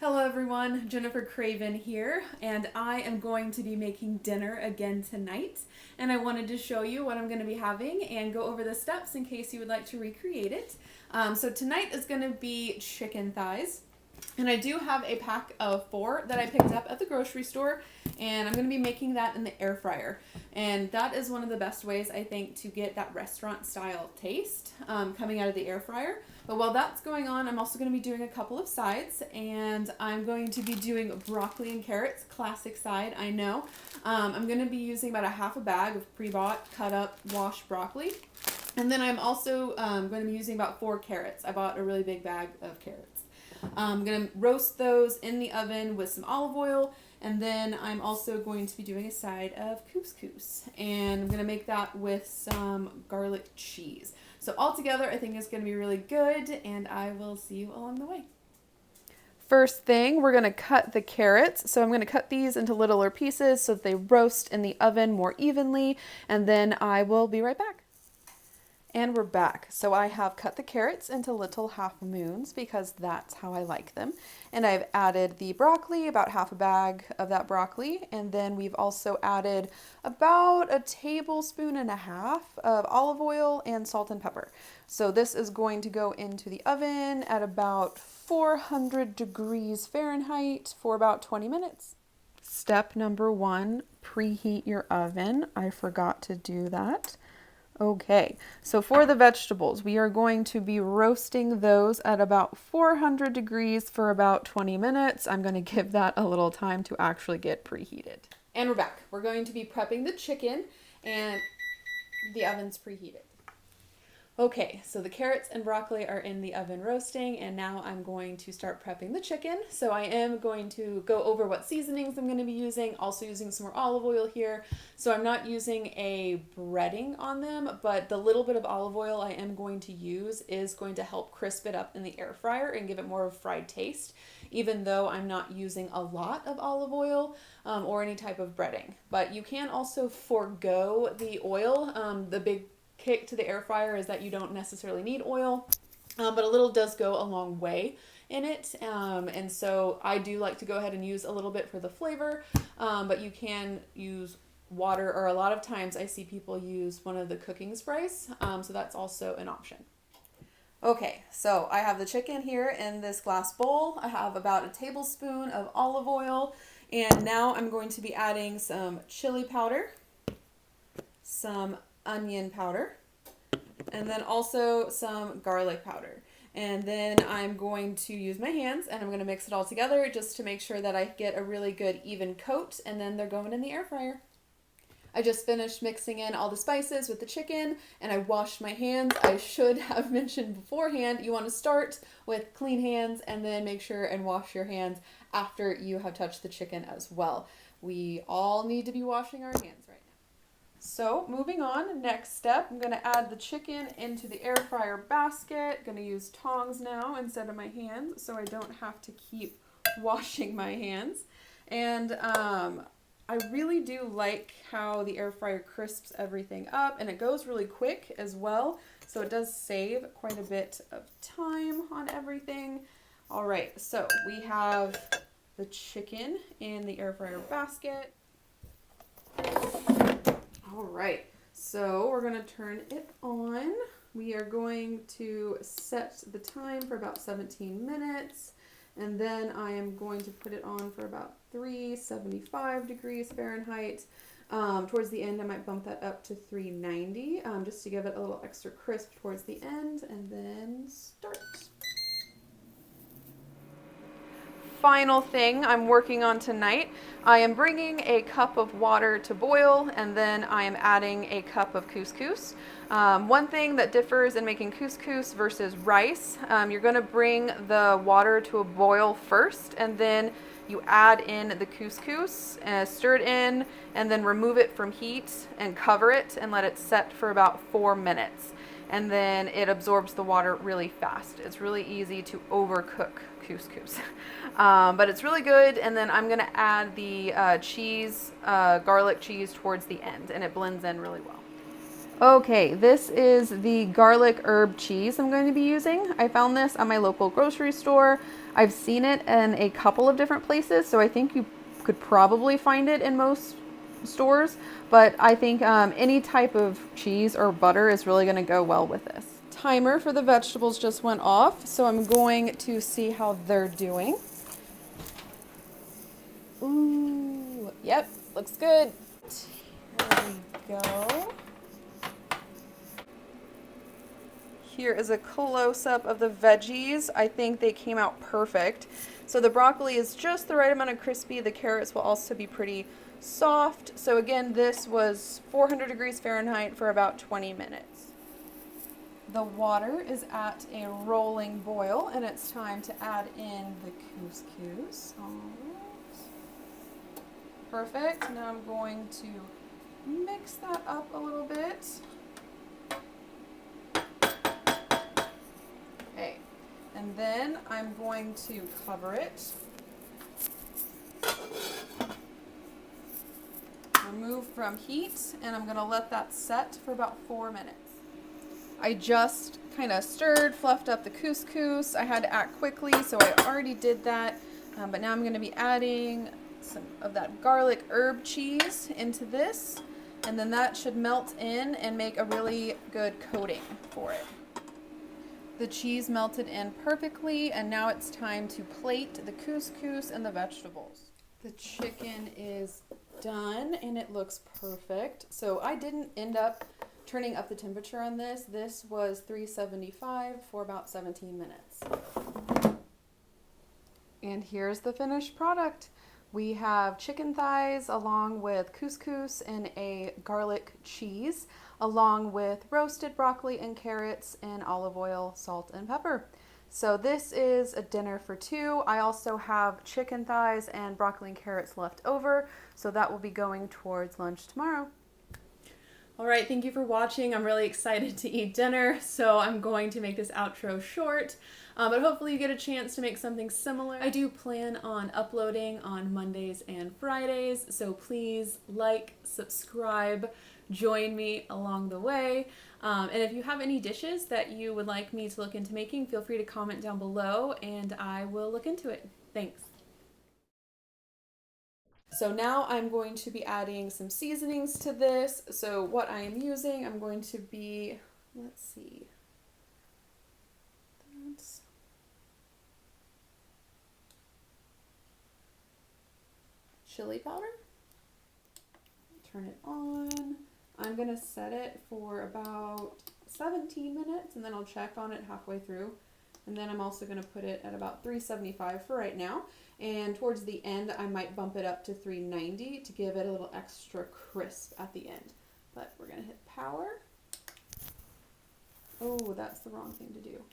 Hello everyone, Jennifer Craven here, and I am going to be making dinner again tonight. And I wanted to show you what I'm going to be having and go over the steps in case you would like to recreate it. So tonight is going to be chicken thighs. And I do have a pack of 4 that I picked up at the grocery store, and I'm going to be making that in the air fryer. And that is one of the best ways, I think, to get that restaurant style taste coming out of the air fryer. But while that's going on, I'm also going to be doing a couple of sides, and I'm going to be doing broccoli and carrots, classic side, I know. I'm going to be using about a half a bag of pre-bought, cut up, washed broccoli. And then I'm also going to be using about 4 carrots. I bought a really big bag of carrots. I'm going to roast those in the oven with some olive oil, and then I'm also going to be doing a side of couscous, and I'm going to make that with some garlic cheese. So all together, I think it's going to be really good, and I will see you along the way. First thing, we're going to cut the carrots. So I'm going to cut these into littler pieces so that they roast in the oven more evenly, and then I will be right back. And we're back. So I have cut the carrots into little half moons because that's how I like them. And I've added the broccoli, about half a bag of that broccoli. And then we've also added about a tablespoon and a half of olive oil and salt and pepper. So this is going to go into the oven at about 400 degrees Fahrenheit for about 20 minutes. Step number 1, preheat your oven. I forgot to do that. Okay, so for the vegetables, we are going to be roasting those at about 400 degrees for about 20 minutes. I'm going to give that a little time to actually get preheated. And we're back. We're going to be prepping the chicken, and the oven's preheated. Okay, so the carrots and broccoli are in the oven roasting, and now I'm going to start prepping the chicken. So I am going to go over what seasonings I'm going to be using, also using some more olive oil here. So I'm not using a breading on them, but the little bit of olive oil I am going to use is going to help crisp it up in the air fryer and give it more of a fried taste, even though I'm not using a lot of olive oil or any type of breading. But you can also forego the oil. The big kick to the air fryer is that you don't necessarily need oil, but a little does go a long way in it, and so I do like to go ahead and use a little bit for the flavor, but you can use water, or a lot of times I see people use one of the cooking sprays, so that's also an option. Okay, so I have the chicken here in this glass bowl. I have about a tablespoon of olive oil, and now I'm going to be adding some chili powder, some onion powder, and then also some garlic powder. And then I'm going to use my hands and I'm going to mix it all together just to make sure that I get a really good even coat, and then they're going in the air fryer. I just finished mixing in all the spices with the chicken, and I washed my hands. I should have mentioned beforehand, you want to start with clean hands and then make sure and wash your hands after you have touched the chicken as well. We all need to be washing our hands right now. So moving on, next step, I'm going to add the chicken into the air fryer basket. Going to use tongs now instead of my hands so I don't have to keep washing my hands. And I really do like how the air fryer crisps everything up, and it goes really quick as well. So it does save quite a bit of time on everything. All right, so we have the chicken in the air fryer basket. All right, so we're going to turn it on. We are going to set the time for about 17 minutes, and then I am going to put it on for about 375 degrees Fahrenheit. Towards the end, I might bump that up to 390 just to give it a little extra crisp towards the end, and then start. Final thing I'm working on tonight, I am bringing a cup of water to boil, and then I am adding a cup of couscous. One thing that differs in making couscous versus rice, you're going to bring the water to a boil first, and then you add in the couscous, stir it in, and then remove it from heat and cover it and let it set for about 4 minutes. And then it absorbs the water really fast. It's really easy to overcook couscous, but it's really good. And then I'm gonna add the cheese, garlic cheese towards the end, and it blends in really well. Okay, this is the garlic herb cheese I'm going to be using. I found this at my local grocery store. I've seen it in a couple of different places, so I think you could probably find it in most stores, but I think any type of cheese or butter is really going to go well with this. Timer for the vegetables just went off, so I'm going to see how they're doing. Ooh, yep, looks good. Here we go. Here is a close-up of the veggies. I think they came out perfect. So the broccoli is just the right amount of crispy. The carrots will also be pretty soft. So again, this was 400 degrees Fahrenheit for about 20 minutes. The water is at a rolling boil, and it's time to add in the couscous. All right. Perfect. Now I'm going to mix that up a little bit. Okay, and then I'm going to cover it. Remove from heat, and I'm going to let that set for about 4 minutes. I just kind of stirred, fluffed up the couscous. I had to act quickly, so I already did that. But now I'm going to be adding some of that garlic herb cheese into this, and then that should melt in and make a really good coating for it. The cheese melted in perfectly, and now it's time to plate the couscous and the vegetables. The chicken is done, and it looks perfect. So I didn't end up turning up the temperature on this. This was 375 for about 17 minutes. And here's the finished product. We have chicken thighs along with couscous and a garlic cheese, along with roasted broccoli and carrots and olive oil, salt, and pepper. So this is a dinner for two. I also have chicken thighs and broccoli and carrots left over, so that will be going towards lunch tomorrow. All right, thank you for watching. I'm really excited to eat dinner, so I'm going to make this outro short, but hopefully you get a chance to make something similar. I do plan on uploading on Mondays and Fridays, so please like, subscribe, join me along the way. And if you have any dishes that you would like me to look into making, feel free to comment down below and I will look into it. Thanks. So now I'm going to be adding some seasonings to this. So what I am using, I'm going to be, let's see, that's chili powder. Turn it on. I'm gonna set it for about 17 minutes and then I'll check on it halfway through. And then I'm also gonna put it at about 375 for right now. And towards the end, I might bump it up to 390 to give it a little extra crisp at the end. But we're gonna hit power. Oh, that's the wrong thing to do.